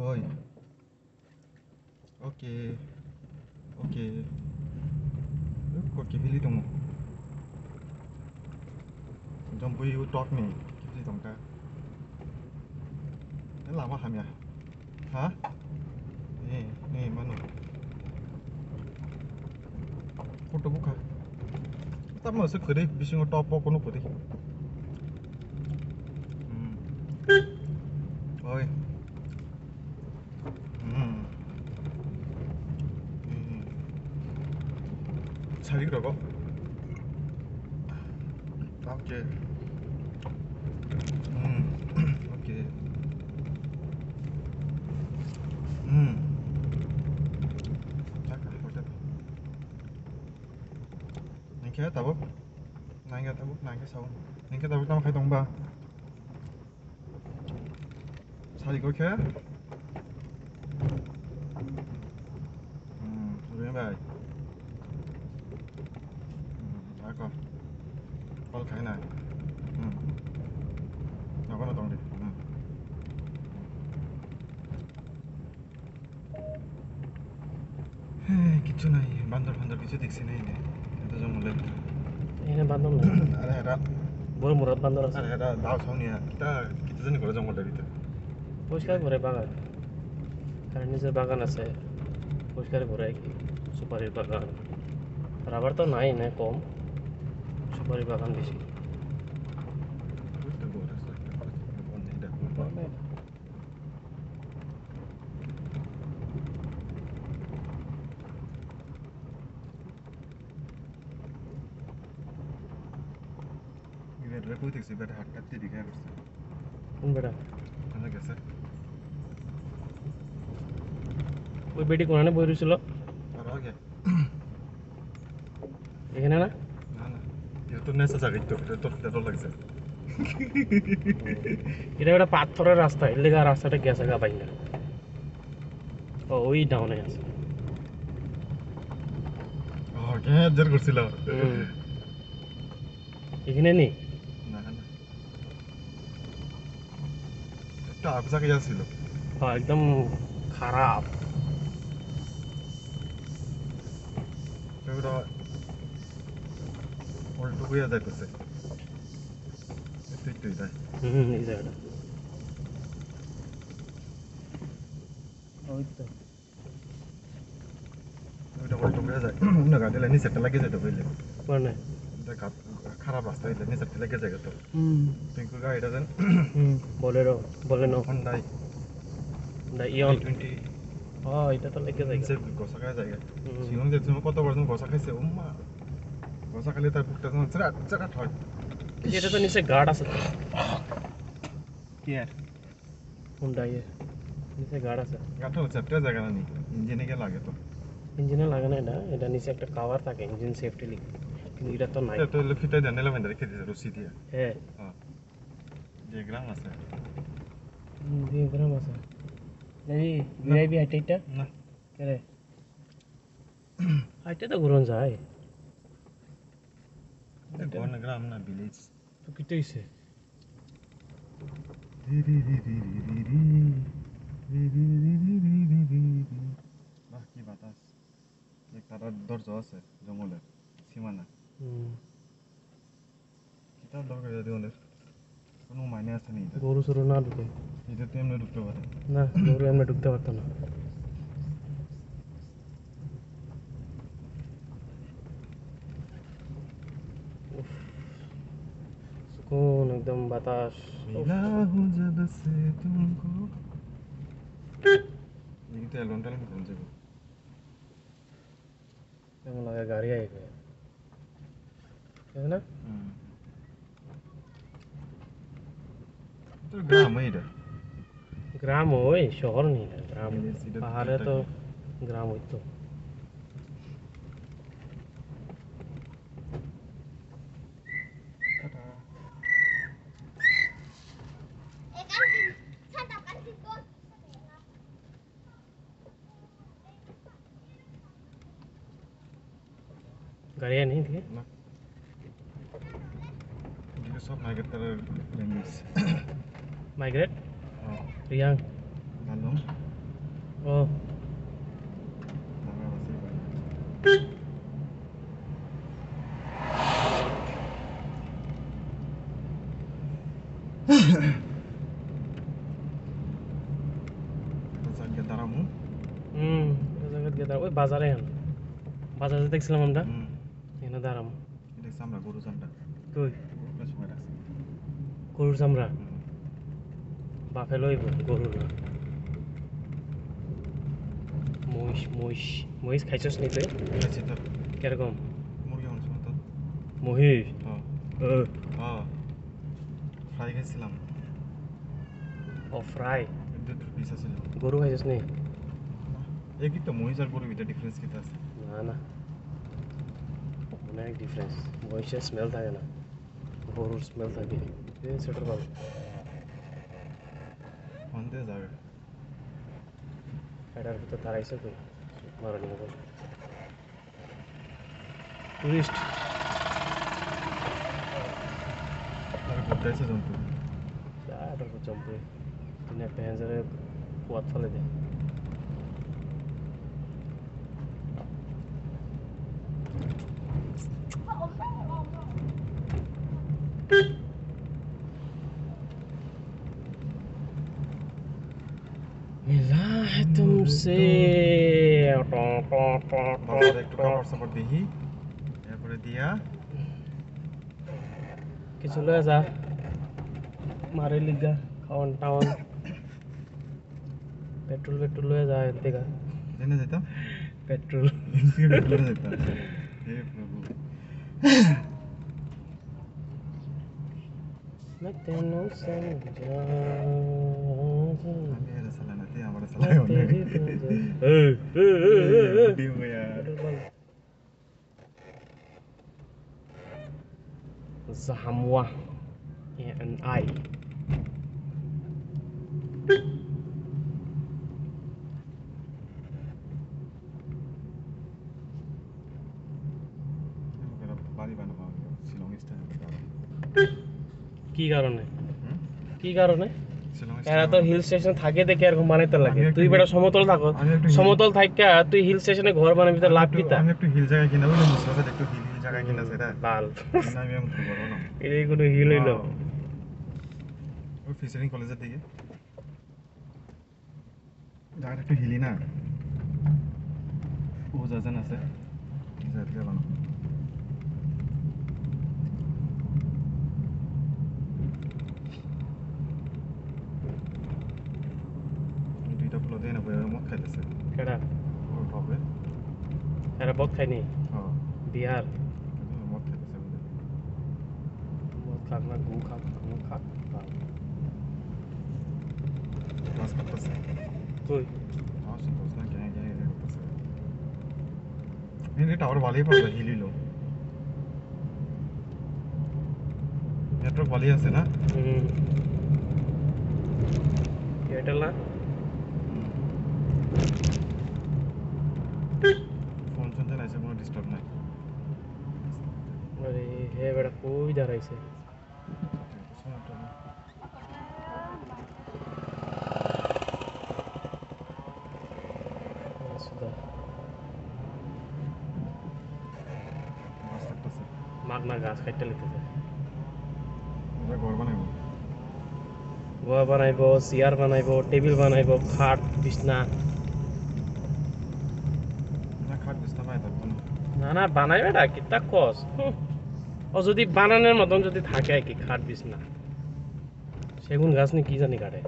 Oi. Oke. Oke. Kok kibili dong. Jom bui talk nih. Kibili dong ka. Ini lama ham ya? Hah? Nih mana? Foto buka. Kita masuk ke deh, bisa ngetopok kono putih. Oi. 잘 익으라고? 오케이. 오케이. 잠깐 보자. ninguém tá bom? Ninguém tá bom? Ninguém sao? Ninguém tá bom? Tao khai tông ba. 잘 익을게. 우리 봐. 알까? 바로 khai này. Nào có nó tông đi. কিছু নাই বান্দর বান্দর কিছু দেখছি না এত জঙ্গলে এখানে বান্দর না আরে এটা বড় মুরাদ বান্দর আছে আরে এটা দাও ছাউনিয়া কিটা কিছু জানি করে জঙ্গলের ভিতরে পরিষ্কার করে বাগান আর নিজের বাগান আছে পরিষ্কার করে কি সুপারির বাগান রাবার তো নাই না কম সুপারির বাগান বেশি কই দেখছি বেটা হাত কাটতে দিকে আসছে কোন বেটা কোথায় গেছে ওই বেটি কোনানে বই রইছিল আর আগে এখানে না না না এটা তো নেসা জায়গা তো তোর লাগছে এটা একটা পাথরের রাস্তা এর লেগে রাস্তাটা গেছে গা পাই না ও ওই ডাউনে আছে ও কে জোর করছিল এখানে নেই না না একটা আবজাকে যাচ্ছিল হ্যাঁ একদম খারাপ ওটা উল্টো হয়ে যাইতেছে একটু তাই এই জায়গাটা ওই তো ওইটা উল্টো হয়ে যায় না গাড়ি লাইনি সেটা লাগে যেতে বুঝলে মানে খারাপ রাস্তা হইলে নিচে লেগে যায় তো পিঙ্কু গাড়িটা দেন বলেরো বলেনো হন্ডাই ইয়ন 20 হ্যাঁ এটা তো লেগে যায় নিচে গোসা খায় জায়গা শিলং যে তুমি কতবার তুমি গোসা খাইছে উম্মা গোসা খাইলে তার বুকটা তোমার চেরা চেরা হয় এটা তো নিচে গার্ড আছে তো কি আর হুন্ডাইয়ের নিচে গার্ড আছে গাটা চ্যাপ্টা জায়গা না নি ইঞ্জিনে কে লাগে তো ইঞ্জিনে লাগে না এটা নিচে একটা কভার থাকে ইঞ্জিন সেফটি লিখে কিন্তু এটা তো নাই এটা তো ফিটা দেন এলামেন্ট রেখে দিছে রশি দিয়ে হ্যাঁ ডিয়াগ্রাম আছে ডিয়াগ্রাম আছে নেবি ভিআইপি হাইটটা না কে রে হাইটে তো ঘুরন যায় এটা কোন গ্রাম না ভিলেজ তো কিতে হইছে বাহ কি বাতাস এক তারার দরজা আছে জঙ্গলের সীমানা কিতাব দরকার যদি ওদের কোনো মাইনে আছে নি গরু সরু না ঢুকে এটা তো এমনি ঢুকতে পারে না গরু এমনি ঢুকতে পারতো না सुकून एकदम बतास मिला हूँ जब से तुमको ये तो एलोन टाइम में जाबो কেমন লাগে গাড়ি আই গए है ना তো গ্রাম এটা গ্রাম ওই শহর নেই না গ্রাম সিধা পাহাড়ে তো গ্রাম ওই তো गाड़ियाँ नहीं थी ना ये सब नागेतर language migrate Oh, Riang Galung. ও Nama masih banyak. Pesan ke taramu? এটা জায়গা গিয়ে দাঁড়াম ওই বাজারে এখন বাজারে দেখছিলাম আমরা এখানে দাঁড়াম Ini sama guru sanda. কই Guru plus merah. গরুর চামড়া বাপে লইব গরু না মহিষ মহিষ মহিষ খাইছস নি তুই Ini cita. কিরকম Murgi মানুষ মতো। মহিষ হ্যাঁ হ্যাঁ ফ্রাই খাইছিলাম ও ফ্রাই দুটো পিস আছিল গরু খাইছস নি একই তো মহিষ আর গরুর ভিতরে ডিফারেন্স কি আছে না না অনেক ডিফারেন্স মহিষের স্মেল থাকে না গরুর স্মেল থাকে সেটার ভালো কোনতে যাবে এটার ভিতরে দাঁড়াইছে তুই মারানি মতো টুরিস্ট আর কোথায় জন্তু এটার উপর জম্পে তিনি প্যাসেঞ্জারে কুয়াত ফেলে দেয় मिला है तुमसे বাবার একটু কাপড় সাপড় দেখি এরপরে দিয়া কিছু লয়ে যা মারে লিগা খাওয়ান টাওয়ান পেট্রোল পেট্রোল লয়ে যা এর থেকে জেনে যেতাম পেট্রোল বেটলে যেতাম হে প্রভু मैं तेनों समझा আমি এর সালানাতে আমার সালায় অনেক ডিম यार Zahamwa ANI বাড়ি বানাবো শিলং স্টাইল কি কারণে কি কারণে শিলং এরা তো হিল স্টেশন থাকে দেখে এরকম বানাইতে লাগে আমি একটু তুই বেটা সমতল থাকো আমি একটু সমতল থাইকা তুই হিল স্টেশনে ঘর বানাবি তো লাভ কিতা আমি একটু হিল জায়গা কিনা বলে মুসরাতে একটু হিল হিল জায়গা কিনা সেটা লাল না আমি এমন করবো না এই কোনো হিল হইলো ওই ফিশারিং কলেজের দিকে জায়গাটা একটু হিলি না ও যাজন আছে যাতে বানো দুইটা ফুলো দেয় না বই মদ খাইতেছে কেডা ওর টপে এরা বদ খায়নি হ্যাঁ বিহার মদ খাইতেছে বলে মদ খাক না গু খাক কোনো খাক ক্লাস করতেছে তুই আমার সন্তোষ না কেন কেন এটা করতেছে এটা টাওয়ার ভালোই পাবে হিলিলো নেটওয়ার্ক ভালোই আছে না এয়ারটেল না ফোন শুনতে না এসে কোনো ডিস্টার্ব নাই আরে হে বেটা কই দাঁড়াইছে সুদা মাগনা গাছ কাটতে লিখতেছে ঘর বানাইব গোয়া বানাইবো চেয়ার বানাইবো টেবিল বানাইবো খাট বিছনা না খাট বিছনা পাই থাকতো না না না বানাইবে না কি তা কস ও যদি বানানোর মতন যদি থাকে আর কি খাট বিছনা সেগুন গাছ নি কি জানি কাটে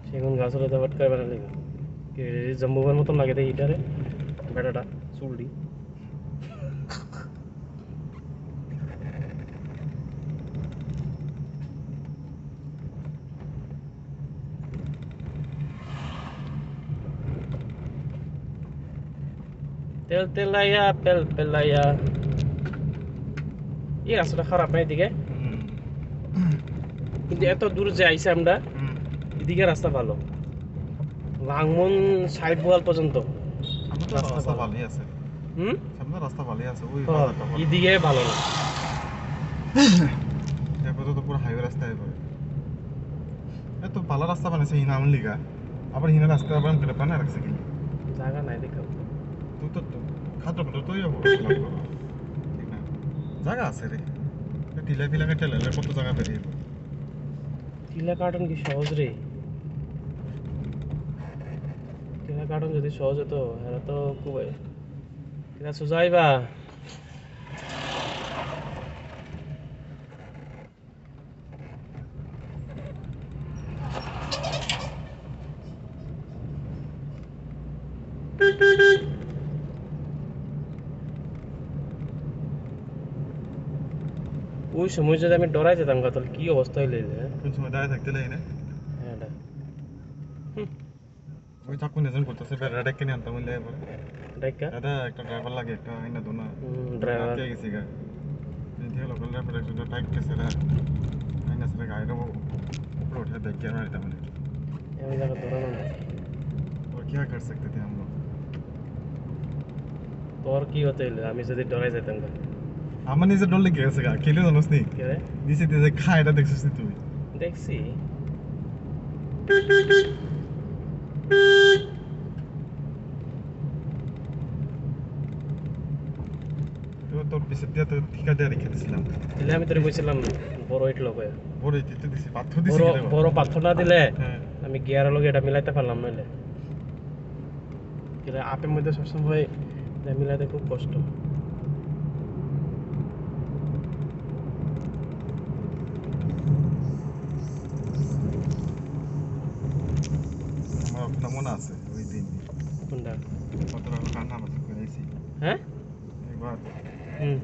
সেগুন গাছ হলে তো বাট করে বানালে জম্বুবার মতন লাগে দেয় ইটারে বেটাটা চুলডি তেল তেলাইয়া পেল পেলাইয়া এই রাস্তাটা খারাপ না এদিকে কিন্তু এত দূর যে আইসে আমরা এদিকে রাস্তা ভালো লাংমন সাইড বোয়াল পর্যন্ত রাস্তা ভালোই আছে সামনে রাস্তা ভালোই আছে ওই এদিকে ভালো না এরপরে তো পুরো হাইওয়ে রাস্তা এরপরে তো পালা রাস্তা বানাইছে হিনা আমন লিগা আবার হিনা রাস্তা বানান করে বানায় রাখছে কি জায়গা নাই দেখো তুই তো খাদ্য পদার্থ তো যাবো ঠিক না জায়গা আছে রে টিলা ফিলা কেটে লাইলে কত জায়গা বেরিয়ে টিলা কার্টন কি সহজ রে টিলা কার্টন যদি সহজ হতো এরা তো খুব এরা সুজাইবা ওই সময় যদি আমি ডরাই যেতাম তাহলে কি অবস্থা হইলে কোন সময় দাঁড়িয়ে থাকতে লাগে না হ্যাঁ ওই চাকু নেজন করতেছে বেড়া ডেকে নিয়ে আনতাম বললে এবার ডাইকা দাদা একটা ড্রাইভার লাগে একটা আইনা দোনা ড্রাইভার কে গেছি গা দিয়ে লোকাল ড্রাইভার একজন টাইট কেসে রা আইনা সরে গাড়ি উপরে उठा देख के रहता मैंने আমি জায়গা ধরানো না और क्या कर सकते थे हम लोग তোর কি হতে হইলে আমি যদি ডরাই যেতাম আমার নিজে ডর লেগে গেছে গা খেলে জানোস নি কে রে নিচে দিয়ে খা এটা দেখছিস নি তুই দেখছি তোর পিছে দিয়ে তো ঠিকা দিয়ে রেখে দিছিলাম দিলে আমি তোরে কইছিলাম বড় ইট লগে বড় দিতে দিছি পাথর দিছি বড় বড় পাথর না দিলে হ্যাঁ আমি গিয়ারের লগে এটা মিলাইতে পারলাম নইলে এটা আপের মধ্যে সবসময় এটা মিলাইতে খুব কষ্ট আমার একটা মনে আছে ওই দিন কোনটা কত কান্না মাথা করে আইছি হ্যাঁ একবার হুম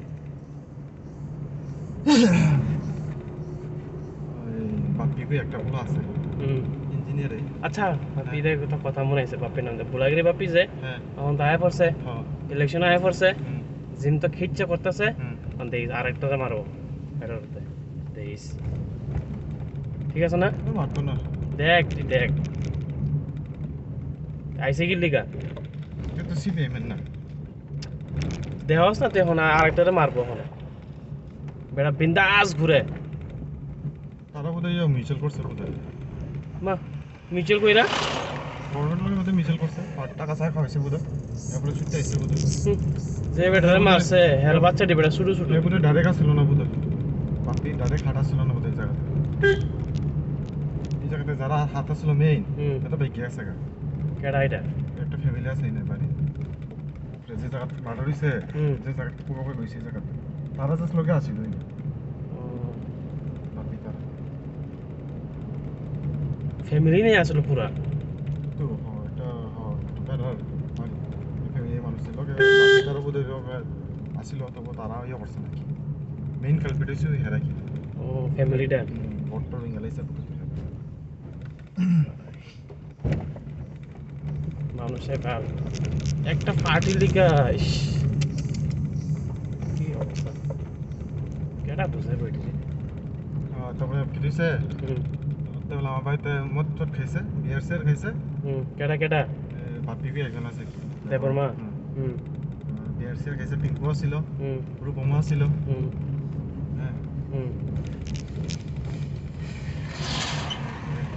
ওই বাপ্পিকে একটা বলা আছে হুম ইঞ্জিনিয়ারে আচ্ছা বাপি দেখ একটা কথা মনে আছে বাপি নাম বুলাগিরি বাপি যে হ্যাঁ এখন তো আয়া পড়ছে হ্যাঁ ইলেকশন আয়া পড়ছে হুম জিম তো খিচ্ছে করতেছে হুম দেখিস আরেকটারে মারবো এরতে দেখিস ঠিক আছে না মারতো না দেখ তুই দেখ আইসে কি লিগা কিন্তু সিপিএম এর না দেহস না দেখো না আরেকটারে মারবো এখন বেড়া বিন্দাস ঘুরে তারা বোধহয় মিছিল করছে বোধহয় মা মিচেল কইরা গভর্নমেন্ট লোকের মধ্যে মিছিল করছে আর টাকা চাই খাওয়াইছে বোধহয় এরপরে ছুটতে আসছে বোধহয় যে বেটারে মারছে হের বাচ্চাটি বেটা শুরু শুরু বোধহয় ডাইরেক্ট আসছিল না বোধহয় বাপি ডাইরেক্ট হাঁটা ছিল না বোধহয় এই জায়গাতে এই জায়গাতে যারা হাত আসছিল মেইন এটা বেঁকে আছে গা কেডা এটা একটা ফ্যামিলি আছে না বাড়ি যে জায়গাতে মার্ডার হয়েছে যে জায়গাতে পুরো হয়েছে এই জায়গাতে তারা জাস্ট লোকে আসছিল বাপি তারা ফ্যামিলি নেই আসলে পুরা তো একটা বেড়ার ফ্যামিলি মানুষের লোকে বাপি তারা বোধহয় আসছিল তবু তারা ইয়ে করছে নাকি মেইন কালপিট হয়েছে ওই হেরাকি ও ফ্যামিলিটা বট্টর ইংলাইছে মানুষের কাল একটা পার্টি লিগা ইস, কি অবস্থা কেডা বুঝে বইটি তারপরে কি দিছে তাহলে আমার বাড়িতে মদ চট খাইছে বিয়ার সের খাইছে কেডা কেডা বাপি বি একজন আছে দেবর মা বিয়ার সের খাইছে পিঙ্কুও ছিল রূপমা ছিল হ্যাঁ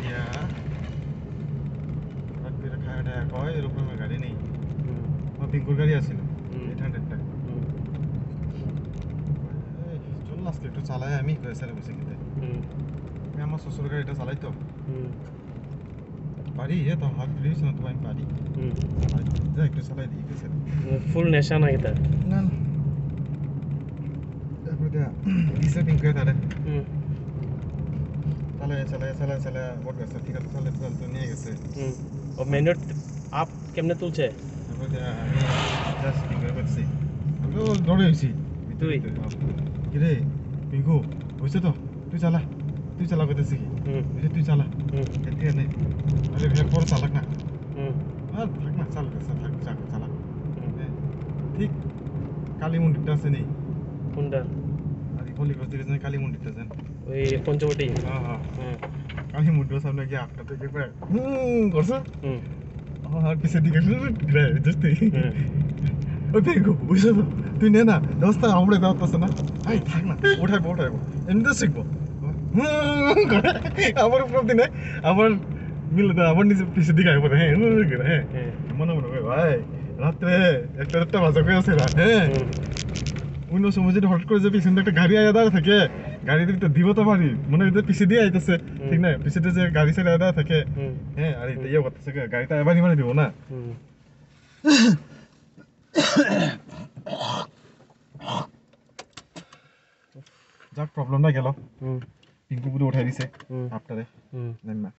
ইয়া রাত্রিরে খাওয়া দাওয়া কয় এরকম গাড়ি নেই আমার পিঙ্কুর গাড়ি আছিল 800 টাকা চল আজকে একটু চালাই আমি স্যার বসে কিনতে আমি আমার শ্বশুর গাড়িটা চালাই তো পারি তো হাত দিয়েছ না তো আমি পারি যা একটু চালাই দিই গেছে ফুল নেশা না এটা না না তারপরে দেয়া দিছে পিঙ্কুয়ে তারে চালায় বট গেছে ঠিক আছে চালে তো নিয়ে গেছে ও মেনুট আপ কেমনে তুলছে তারপরে দেয়া আমি জাস্ট পিঙ্কুয়ে করছি আমি তো দৌড়ে হয়েছি তুই? কিরে পিঙ্কু হয়েছে তো তুই চালা করতেছি কি তুই চালা এতে নেই আরে ভের পর চালাক না আর থাক না চালাতেছে থাক চালা ঠিক কালী মন্দিরটা আছে নেই কোনটা আর হলিগঞ্জ দিকে কালী মন্দিরটা আছে ওই পঞ্চবটি হ্যাঁ কালী মন্দিরের সামনে গিয়ে আটটা থেকে করছো আর পিছের দিকে জাস্ট ওই পিঙ্কু বুঝছো তো তুই নে না দোস্ত আমরা দাওয়াত আছে না আই থাক না উঠাইবো এমনিতে শিখবো আবার উপর দিনে আবার মিলে তো আবার নিচে পিছের দিকে আগে পড়ে হ্যাঁ হ্যাঁ হ্যাঁ মনে মনে হয় ভাই রাত্রে একটা বাজা করে আছে রাত হ্যাঁ অন্য সময় যদি হঠাৎ করে যে পিছনে একটা গাড়ি আয়া দাঁড়া থাকে গাড়ি দিতে দিব তো পারি মনে হয় পিছে দিয়ে আইতেছে ঠিক না পিছেতে যে গাড়ি ছেড়ে দাঁড়া থাকে হ্যাঁ আর এটা ইয়ে করতেছে গাড়িটা এবারই মানে দিব না যাক প্রবলেমটা গেল পিঙ্কু পুরো উঠাই দিছে আপনারে না